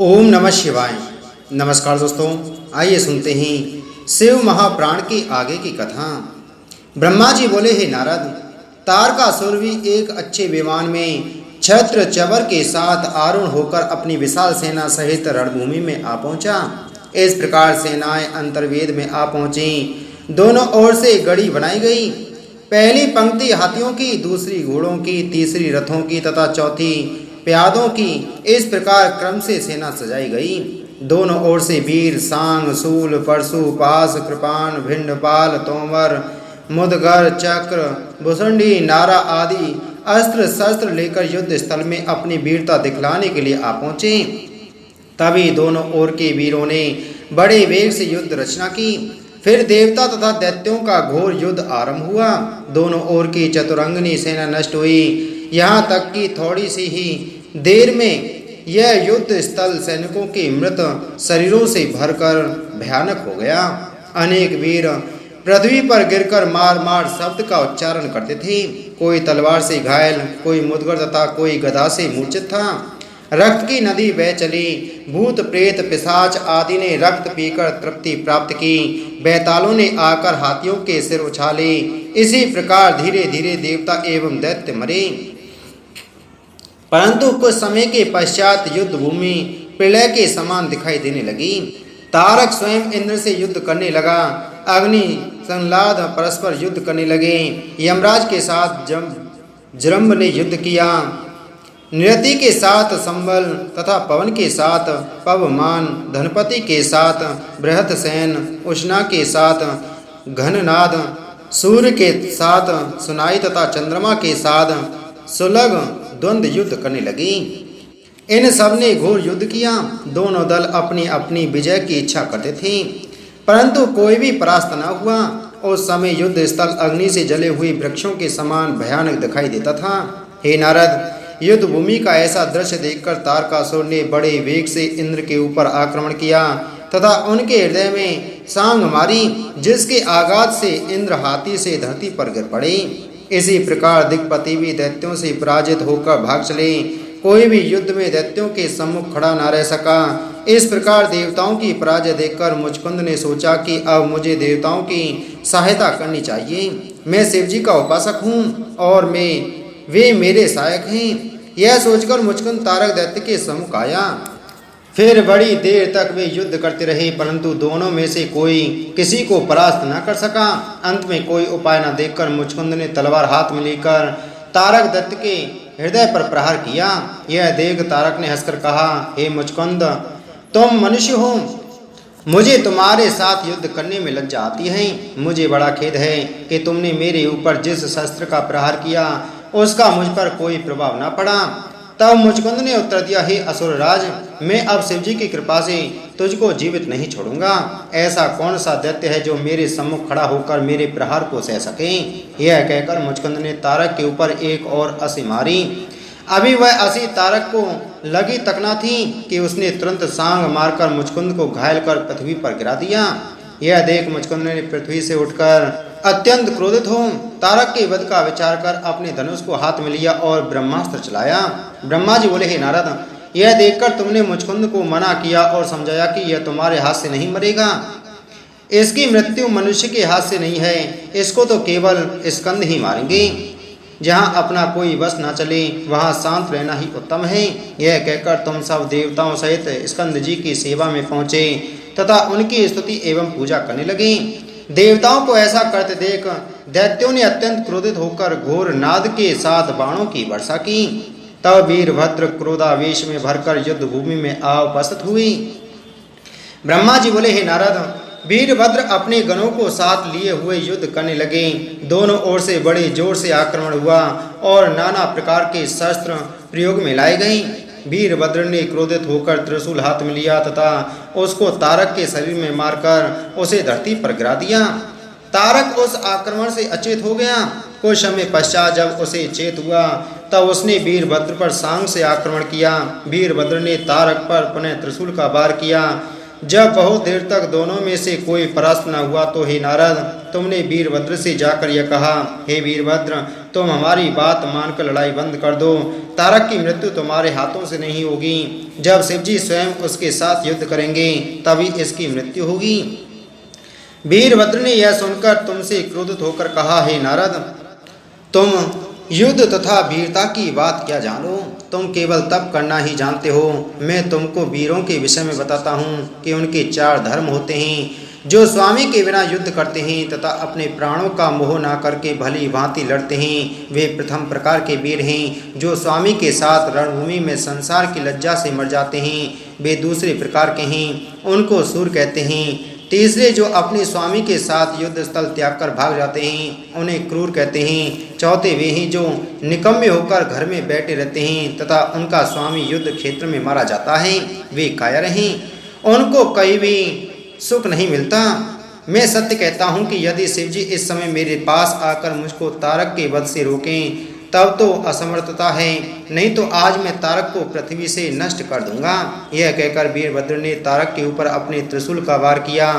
ओम नमः शिवाय। नमस्कार दोस्तों, आइए सुनते हैं शिव महाप्राण की आगे की कथा। ब्रह्मा जी बोले, हे नारद, तारकासुर भी एक अच्छे विमान में छत्र चवर के साथ आरूढ़ होकर अपनी विशाल सेना सहित रणभूमि में आ पहुंचा। इस प्रकार सेनाएं अंतर्वेद में आ पहुंची। दोनों ओर से गढ़ी बनाई गई। पहली पंक्ति हाथियों की, दूसरी घोड़ों की, तीसरी रथों की तथा चौथी प्यादों की। इस प्रकार क्रम से सेना सजाई गई। दोनों ओर से वीर सांग, शूल, परशु, पास, कृपाण, भिंडपाल, तोमर, मुदगर, चक्र, भुसंडी, नारा आदि अस्त्र शस्त्र लेकर युद्ध स्थल में अपनी वीरता दिखलाने के लिए आ पहुंचे। तभी दोनों ओर के वीरों ने बड़े वेग से युद्ध रचना की। फिर देवता तथा दैत्यों का घोर युद्ध आरंभ हुआ। दोनों ओर की चतुरंगनी सेना नष्ट हुई। यहाँ तक कि थोड़ी सी ही देर में यह युद्ध स्थल सैनिकों के मृत शरीरों से भरकर भयानक हो गया। अनेक वीर पृथ्वी पर गिरकर मार मार शब्द का उच्चारण करते थे। कोई तलवार से घायल, कोई मुदगर तथा कोई गदा से मूर्छित था। रक्त की नदी बह चली। भूत प्रेत पिशाच आदि ने रक्त पीकर तृप्ति प्राप्त की। बैतालों ने आकर हाथियों के सिर उछाले। इसी प्रकार धीरे धीरे देवता एवं दैत्य मरे। परंतु कुछ समय के पश्चात युद्ध भूमि प्रलय के समान दिखाई देने लगी। तारक स्वयं इंद्र से युद्ध करने लगा। अग्नि संलाद परस्पर युद्ध करने लगे। यमराज के साथ जरम्ब ने युद्ध किया। निरति के साथ संबल तथा पवन के साथ पवमान, धनपति के साथ बृहत्सेन, उष्णा के साथ घननाद, सूर्य के साथ सुनाई तथा चंद्रमा के साथ सुलग द्वंद्व युद्ध करने लगी। इन सब ने घोर युद्ध किया। दोनों दल अपनी अपनी विजय की इच्छा करते थे, परंतु कोई भी परास्त न हुआ। उस समय युद्ध स्थल अग्नि से जले हुए वृक्षों के समान भयानक दिखाई देता था। हे नारद, युद्ध भूमि का ऐसा दृश्य देखकर तारकासुर ने बड़े वेग से इंद्र के ऊपर आक्रमण किया तथा उनके हृदय में सांग मारी, जिसके आघात से इंद्र हाथी से धरती पर गिर पड़े। इसी प्रकार दिक्पति भी दैत्यों से पराजित होकर भाग चले। कोई भी युद्ध में दैत्यों के सम्मुख खड़ा न रह सका। इस प्रकार देवताओं की पराजय देखकर मुचकुंद ने सोचा कि अब मुझे देवताओं की सहायता करनी चाहिए। मैं शिवजी का उपासक हूँ और वे मेरे सहायक हैं। यह सोचकर मुचकुंद तारक दैत्य के सम्मुख आया। फिर बड़ी देर तक वे युद्ध करते रहे, परंतु दोनों में से कोई किसी को परास्त न कर सका। अंत में कोई उपाय न देखकर मुचकुंद ने तलवार हाथ में लेकर तारक दैत्य के हृदय पर प्रहार किया। यह देख तारक ने हंसकर कहा, हे मुचकुंद, तुम मनुष्य हो, मुझे तुम्हारे साथ युद्ध करने में लज्जा आती है। मुझे बड़ा खेद है कि तुमने मेरे ऊपर जिस शस्त्र का प्रहार किया उसका मुझ पर कोई प्रभाव न पड़ा। तब मुचकुंद ने उत्तर दिया, हे असुरराज, मैं अब शिवजी की कृपा से तुझको जीवित नहीं छोड़ूंगा। ऐसा कौन सा दैत्य है जो मेरे सम्मुख खड़ा होकर मेरे प्रहार को सह सके। यह कहकर मुचकुंद ने तारक के ऊपर एक और असी मारी। अभी वह असी तारक को लगी तक न थी कि उसने तुरंत सांग मारकर मुचकुंद को घायल कर पृथ्वी पर गिरा दिया। यह देख मुचकुंद ने पृथ्वी से उठकर अत्यंत क्रोधित हो तारक के वध का विचार कर अपने धनुष को हाथ में लिया और ब्रह्मास्त्र चलाया। ब्रह्मा जी बोले, हे नारद, यह देखकर तुमने मुचकुंद को मना किया और समझाया कि यह तुम्हारे हाथ से नहीं मरेगा। इसकी मृत्यु मनुष्य के हाथ से नहीं है। इसको तो केवल स्कंद ही मारेंगे। जहाँ अपना कोई वश न चले वहाँ शांत रहना ही उत्तम है। यह कहकर तुम सब देवताओं सहित स्कंद जी की सेवा में पहुँचे तथा उनकी स्तुति एवं पूजा करने लगे। देवताओं को ऐसा करते देख दैत्यों ने अत्यंत क्रोधित होकर घोर नाद के साथ बाणों की वर्षा की। तब वीरभद्र क्रोधावेश में भरकर युद्ध भूमि में आ उपस्थित हुई। ब्रह्मा जी बोले, हे नारद, वीरभद्र अपने गणों को साथ लिए हुए युद्ध करने लगे। दोनों ओर से बड़े जोर से आक्रमण हुआ और नाना प्रकार के शस्त्र प्रयोग में लाए गए। वीरभद्र ने क्रोधित होकर त्रिशूल हाथ में लिया तथा उसको तारक के शरीर में मारकर उसे धरती पर गिरा दिया। तारक उस आक्रमण से अचेत हो गया। कुछ समय पश्चात जब उसे चेत हुआ तब उसने वीरभद्र पर सांग से आक्रमण किया। वीरभद्र ने तारक पर पुनः त्रिशूल का वार किया। जब बहुत देर तक दोनों में से कोई परास्त न हुआ तो हे नारद, तुमने वीरभद्र से जाकर यह कहा, हे वीरभद्र, तुम हमारी बात मानकर लड़ाई बंद कर दो। तारक की मृत्यु तुम्हारे हाथों से नहीं होगी। जब शिवजी स्वयं उसके साथ युद्ध करेंगे तभी इसकी मृत्यु होगी। वीरभद्र ने यह सुनकर तुमसे क्रोधित होकर कहा, हे नारद, तुम युद्ध तथा वीरता की बात क्या जानो? तुम केवल तप करना ही जानते हो। मैं तुमको वीरों के विषय में बताता हूँ कि उनके 4 धर्म होते हैं। जो स्वामी के बिना युद्ध करते हैं तथा अपने प्राणों का मोह ना करके भली भांति लड़ते हैं, वे प्रथम प्रकार के वीर हैं। जो स्वामी के साथ रणभूमि में संसार की लज्जा से मर जाते हैं, वे दूसरे प्रकार के हैं, उनको सूर कहते हैं। तीसरे, जो अपने स्वामी के साथ युद्ध स्थल त्याग कर भाग जाते हैं, उन्हें क्रूर कहते हैं। चौथे, वे हैं जो निकम्मे होकर घर में बैठे रहते हैं तथा उनका स्वामी युद्ध क्षेत्र में मारा जाता है, वे कायर हैं, उनको कहीं भी सुख नहीं मिलता। मैं सत्य कहता हूँ कि यदि शिवजी इस समय मेरे पास आकर मुझको तारक के वध से रोकें तब तो असमर्थता है, नहीं तो आज मैं तारक को पृथ्वी से नष्ट कर दूंगा। यह कहकर वीरभद्र ने तारक के ऊपर अपने त्रिशूल का वार किया।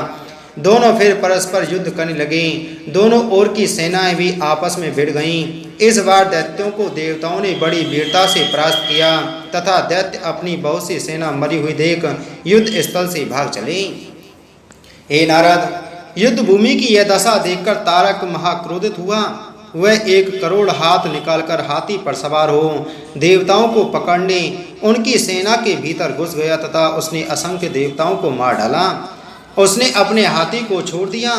दोनों फिर परस्पर युद्ध करने लगे। दोनों ओर की सेनाएं भी आपस में भिड़ गईं। इस बार दैत्यों को देवताओं ने बड़ी वीरता से परास्त किया तथा दैत्य अपनी बहुत सी सेना मरी हुई देख युद्ध स्थल से भाग चले। हे नारद, युद्ध भूमि की यह दशा देखकर तारक महाक्रोधित हुआ। वह 1 करोड़ हाथ निकालकर हाथी पर सवार हो देवताओं को पकड़ने उनकी सेना के भीतर घुस गया तथा उसने असंख्य देवताओं को मार डाला। उसने अपने हाथी को छोड़ दिया,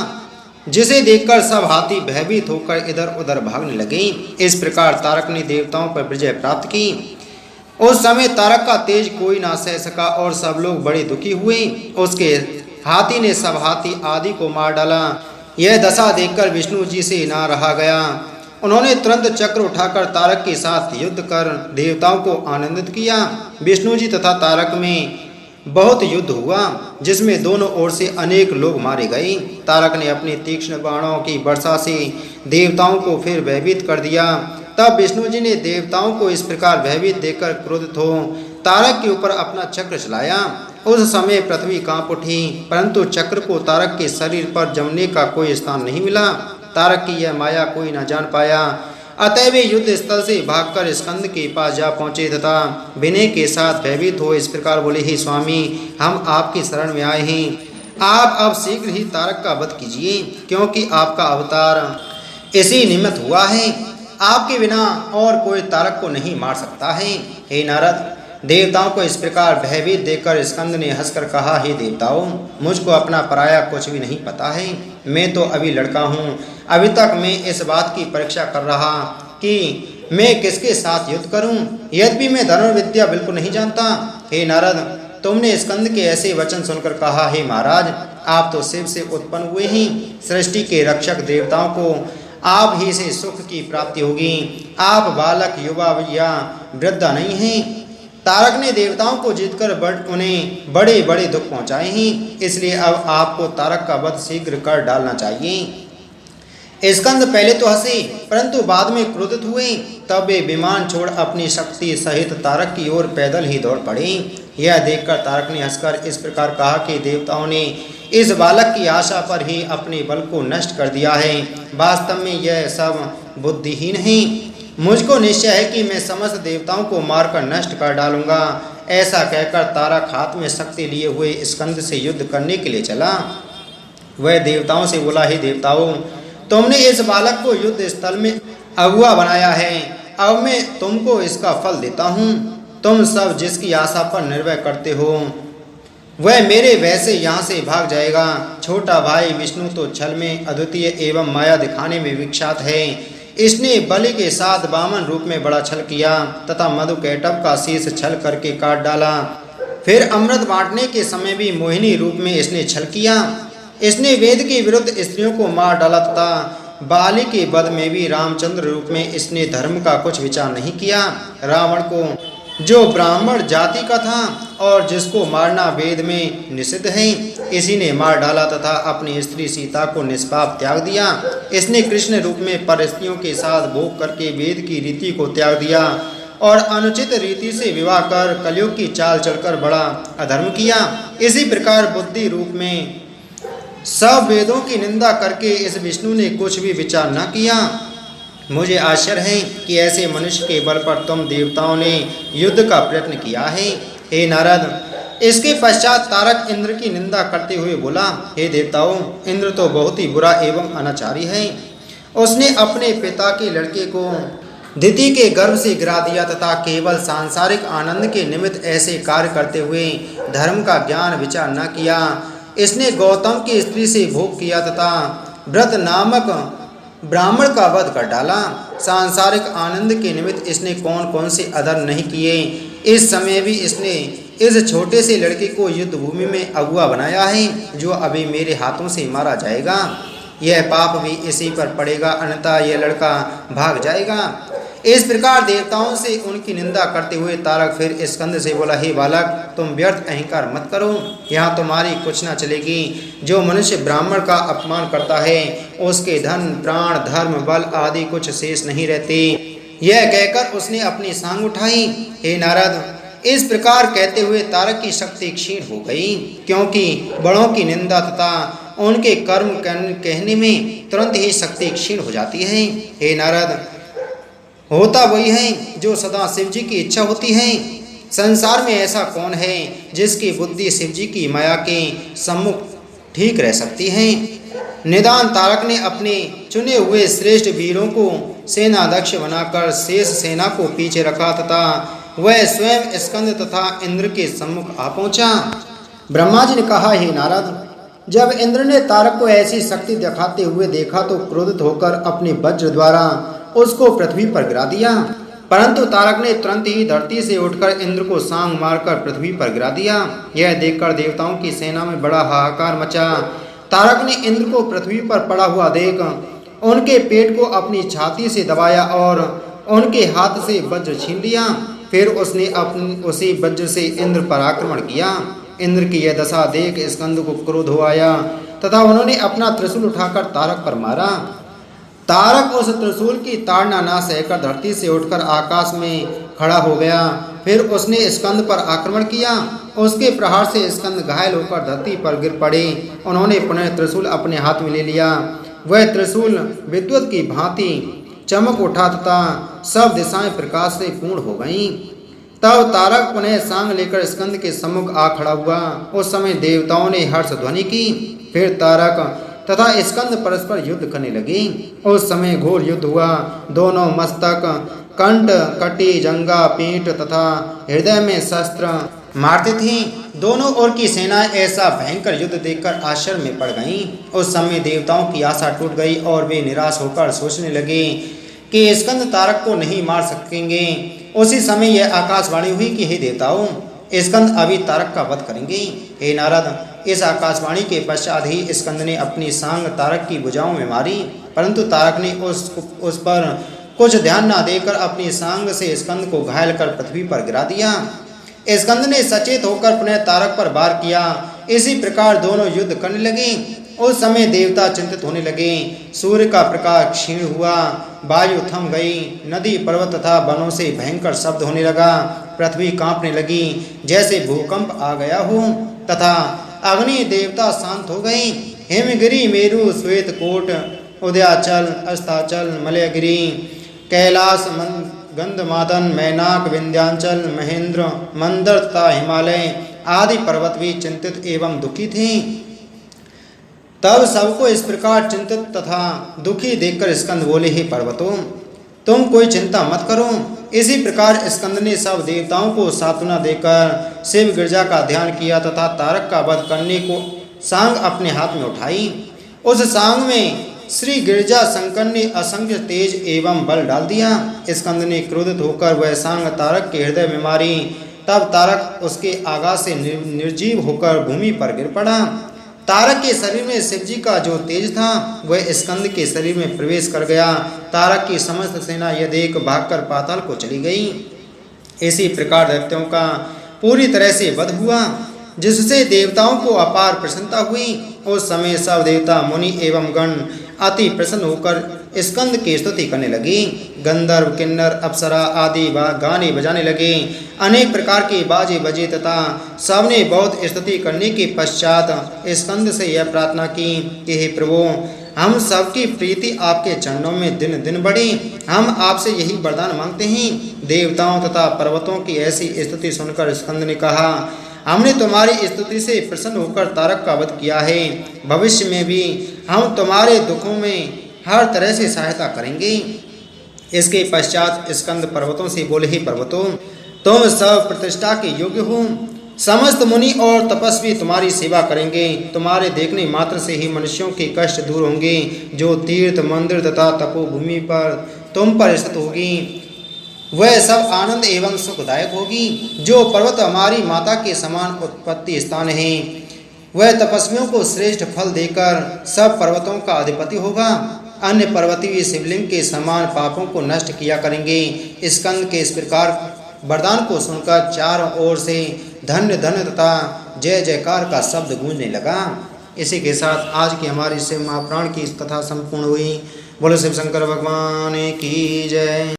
जिसे देखकर सब हाथी भयभीत होकर इधर उधर भागने लगे। इस प्रकार तारक ने देवताओं पर विजय प्राप्त की। उस समय तारक का तेज कोई ना सह सका और सब लोग बड़े दुखी हुए। उसके हाथी ने सब हाथी आदि को मार डाला। यह दशा देखकर विष्णु जी से ना रहा गया। उन्होंने तुरंत चक्र उठाकर तारक के साथ युद्ध कर देवताओं को आनंदित किया। विष्णु जी तथा तारक में बहुत युद्ध हुआ, जिसमें दोनों ओर से अनेक लोग मारे गए। तारक ने अपने तीक्ष्ण बाणों की वर्षा से देवताओं को फिर भयभीत कर दिया। तब विष्णु जी ने देवताओं को इस प्रकार भयभीत देखकर क्रोधित हो तारक के ऊपर अपना चक्र चलाया। उस समय पृथ्वी कांप उठी, परंतु चक्र को तारक के शरीर पर जमने का कोई स्थान नहीं मिला। तारक की यह माया कोई न जान पाया। अतः वे युद्ध स्थल से भागकर स्कंद के पास जा पहुंचे तथा विनय के साथ भयभीत हो इस प्रकार बोले, हे स्वामी, हम आपकी शरण में आए हैं। आप अब शीघ्र ही तारक का वध कीजिए, क्योंकि आपका अवतार इसी निमित्त हुआ है। आपके बिना और कोई तारक को नहीं मार सकता है। हे नारद, देवताओं को इस प्रकार भयभीत देखकर स्कंद ने हंसकर कहा, हे देवताओं, मुझको अपना पराया कुछ भी नहीं पता है। मैं तो अभी लड़का हूँ। अभी तक मैं इस बात की परीक्षा कर रहा कि मैं किसके साथ युद्ध करूं। यद्यपि मैं धनुर्विद्या बिल्कुल नहीं जानता। हे नारद, तुमने स्कंद के ऐसे वचन सुनकर कहा, हे महाराज, आप तो शिव से उत्पन्न हुए हैं। सृष्टि के रक्षक देवताओं को आप ही से सुख की प्राप्ति होगी। आप बालक, युवा या वृद्धा नहीं हैं। तारक ने देवताओं को जीतकर उन्हें बड़े बड़े दुख पहुंचाए हैं, इसलिए अब आपको तारक का वध शीघ्र कर डालना चाहिए। स्कंद पहले तो हंसे, परंतु बाद में क्रोधित हुए। तब वे विमान छोड़ अपनी शक्ति सहित तारक की ओर पैदल ही दौड़ पड़े। यह देखकर तारक ने हंसकर इस प्रकार कहा कि देवताओं ने इस बालक की आशा पर ही अपने बल को नष्ट कर दिया है। वास्तव में यह सब बुद्धिहीन है। मुझको निश्चय है कि मैं समस्त देवताओं को मारकर नष्ट कर डालूंगा। ऐसा कहकर तारक हाथ में शक्ति लिए हुए स्कंद से युद्ध करने के लिए चला। वह देवताओं से बोला, हे देवताओं, तुमने इस बालक को युद्ध स्थल में अगुआ बनाया है। अब मैं तुमको इसका फल देता हूँ। तुम सब जिसकी आशा पर निर्भय करते हो वह मेरे वैसे यहाँ से भाग जाएगा। छोटा भाई विष्णु तो छल में अद्वितीय एवं माया दिखाने में विख्यात है। इसने बलि के साथ वामन रूप में बड़ा छल किया तथा मधुकैटभ का शीश छल करके काट डाला। फिर अमृत बांटने के समय भी मोहिनी रूप में इसने छल किया। इसने वेद के विरुद्ध स्त्रियों को मार डाला तथा बाली के वध में भी रामचंद्र रूप में इसने धर्म का कुछ विचार नहीं किया। रावण को, जो ब्राह्मण जाति का था और जिसको मारना वेद में निषिद्ध है, इसी ने मार डाला तथा अपनी स्त्री सीता को निष्पाप त्याग दिया। इसने कृष्ण रूप में परस्त्रियों के साथ भोग करके वेद की रीति को त्याग दिया और अनुचित रीति से विवाह कर कलयुग की चाल चलकर बड़ा अधर्म किया। इसी प्रकार बुद्धि रूप में सब वेदों की निंदा करके इस विष्णु ने कुछ भी विचार न किया। मुझे आश्चर्य है कि ऐसे मनुष्य के बल पर तुम देवताओं ने युद्ध का प्रयत्न किया है। हे नारद। इसके पश्चात तारक इंद्र की निंदा करते हुए बोला, हे देवताओं, इंद्र तो बहुत ही बुरा एवं अनाचारी है। उसने अपने पिता के लड़के को दिति के गर्भ से गिरा दिया तथा केवल सांसारिक आनंद के निमित्त ऐसे कार्य करते हुए धर्म का ज्ञान विचार न किया। इसने गौतम की स्त्री से भोग किया तथा व्रत नामक ब्राह्मण का वध कर डाला। सांसारिक आनंद के निमित्त इसने कौन कौन से अधर्म नहीं किए। इस समय भी इसने इस छोटे से लड़के को युद्ध भूमि में अगुआ बनाया है, जो अभी मेरे हाथों से मारा जाएगा। यह पाप भी इसी पर पड़ेगा, अन्यथा यह लड़का भाग जाएगा। इस प्रकार देवताओं से उनकी निंदा करते हुए तारक फिर स्कंद से बोला, हे बालक, तुम व्यर्थ अहंकार मत करो, यहाँ तुम्हारी कुछ न चलेगी। जो मनुष्य ब्राह्मण का अपमान करता है उसके धन प्राण धर्म बल आदि कुछ शेष नहीं रहते। यह कहकर उसने अपनी सांग उठाई। हे नारद, इस प्रकार कहते हुए तारक की शक्ति क्षीण हो गई, क्योंकि बड़ों की निंदा तथा उनके कर्म कहने में तुरंत ही शक्ति क्षीण हो जाती है। हे नारद, होता वही है जो सदा शिव जी की इच्छा होती है। संसार में ऐसा कौन है जिसकी बुद्धि शिव जी की माया के सम्मुख ठीक रह सकती है। निदान तारक ने अपने चुने हुए श्रेष्ठ वीरों को सेनाध्यक्ष बनाकर शेष सेना को पीछे रखा तथा वह स्वयं स्कंद तथा इंद्र के सम्मुख आ पहुंचा। ब्रह्मा जी ने कहा, हे नारद, जब इंद्र ने तारक को ऐसी शक्ति दिखाते हुए देखा तो क्रोधित होकर अपने वज्र द्वारा उसको पृथ्वी पर गिरा दिया। परंतु तारक ने तुरंत ही धरती से उठकर इंद्र को सांग मारकर पृथ्वी पर गिरा दिया। यह देखकर देवताओं की सेना में बड़ा हाहाकार मचा। तारक ने इंद्र को पृथ्वी पर पड़ा हुआ देख उनके पेट को अपनी छाती से दबाया और उनके हाथ से वज्र छीन लिया। फिर उसने उसी वज्र से इंद्र पर आक्रमण किया। इंद्र की यह दशा देख स्कंद को क्रोध हो आया तथा उन्होंने अपना त्रिशूल उठाकर तारक पर मारा। तारक उस त्रिशूल की ताड़ना न सहकर धरती से उठकर आकाश में खड़ा हो गया। फिर उसने स्कंद पर आक्रमण किया। उसके प्रहार से स्कंद घायल होकर धरती पर गिर पड़े। उन्होंने पुनः त्रिशूल अपने हाथ में ले लिया। वह त्रिशूल विद्युत की भांति चमक उठा तथा सब दिशाएं प्रकाश से पूर्ण हो गईं। तब तारक पुनः सांग लेकर स्कंद के सम्मुख आ खड़ा हुआ। उस समय देवताओं ने हर्ष ध्वनि की। फिर तारक तथा स्कंद परस्पर युद्ध करने लगे। उस समय घोर युद्ध हुआ। दोनों मस्तक कंठ कटी जंगा पीठ तथा हृदय में शस्त्र मारते थे। दोनों ओर की सेनाएं ऐसा भयंकर युद्ध देखकर आश्चर्य में पड़ गईं। उस समय देवताओं की आशा टूट गई और वे निराश होकर सोचने लगे कि स्कंद तारक को नहीं मार सकेंगे। उसी समय यह आकाशवाणी हुई कि हे देवताओं, स्कंद अभी तारक का वध करेंगे। हे नारद, इस आकाशवाणी के पश्चात ही स्कंद ने अपनी सांग तारक की भुजाओं में मारी, परंतु तारक ने उस पर कुछ ध्यान न देकर अपनी सांग से स्कंद को घायल कर पृथ्वी पर गिरा दिया। स्कंद ने सचेत होकर पुनः तारक पर वार किया। इसी प्रकार दोनों युद्ध करने लगे। उस समय देवता चिंतित होने लगे। सूर्य का प्रकाश क्षीण हुआ, वायु थम गई, नदी पर्वत तथा वनों से भयंकर शब्द होने लगा। पृथ्वी कांपने लगी जैसे भूकंप आ गया हो तथा अग्नि देवता शांत हो गई। हिमगिरी मेरु श्वेतकोट उदयाचल अस्ताचल मलयगिरी कैलाश गंधमादन मैनाक विंध्यांचल महेंद्र मंदर तथा हिमालय आदि पर्वत भी चिंतित एवं दुखी थे। तब सबको इस प्रकार चिंतित तथा दुखी देखकर स्कंद बोले, हे पर्वतों, तुम कोई चिंता मत करो। इसी प्रकार स्कंद ने सब देवताओं को सांत्वना देकर शिव गिरजा का ध्यान किया तथा तारक का वध करने को सांग अपने हाथ में उठाई। उस सांग में श्री गिरजा शंकर ने असंख्य तेज एवं बल डाल दिया। स्कंद ने क्रोधित होकर वह सांग तारक के हृदय में मारी। तब तारक उसके आघात से निर्जीव होकर भूमि पर गिर पड़ा। तारक के शरीर में शिवजी का जो तेज था वह स्कंद के शरीर में प्रवेश कर गया। तारक की समस्त सेना यह देख भागकर पाताल को चली गई। इसी प्रकार दैत्यों का पूरी तरह से वध हुआ, जिससे देवताओं को अपार प्रसन्नता हुई। उस समय सब देवता मुनि एवं गण अति प्रसन्न होकर स्कंद की स्तुति करने लगे। गंधर्व किन्नर अप्सरा आदि गाने बजाने लगे। अनेक प्रकार के बाजे बजे तथा सबने बहुत स्तुति करने के पश्चात स्कंद से यह प्रार्थना की कि हे प्रभु, हम सबकी प्रीति आपके चरणों में दिन दिन बढ़े। हम आपसे यही वरदान मांगते हैं, देवताओं तथा पर्वतों की ऐसी स्तुति सुनकर स्कंद ने कहा, हमने तुम्हारी स्तुति से प्रसन्न होकर तारक का वध किया है। भविष्य में भी हम तुम्हारे दुखों में हर तरह से सहायता करेंगे। इसके पश्चात स्कंद पर्वतों से बोले, हे पर्वतों, तुम सब प्रतिष्ठा के योग्य हो। समस्त मुनि और तपस्वी तुम्हारी सेवा करेंगे। तुम्हारे देखने मात्र से ही मनुष्यों के कष्ट दूर होंगे। जो तीर्थ मंदिर तथा तपोभूमि पर तुम पर स्थित होगी वह सब आनंद एवं सुखदायक होगी। जो पर्वत हमारी माता के समान उत्पत्ति स्थान है वह तपस्वियों को श्रेष्ठ फल देकर सब पर्वतों का अधिपति होगा। अन्य पर्वतीय शिवलिंग के समान पापों को नष्ट किया करेंगे। स्कंद के इस प्रकार वरदान को सुनकर चारों ओर से धन्य धन्य तथा जय जयकार का शब्द गूंजने लगा। इसी के साथ आज की हमारी शिव महापुराण की कथा संपूर्ण हुई। बोलो शिव शंकर भगवान की जय।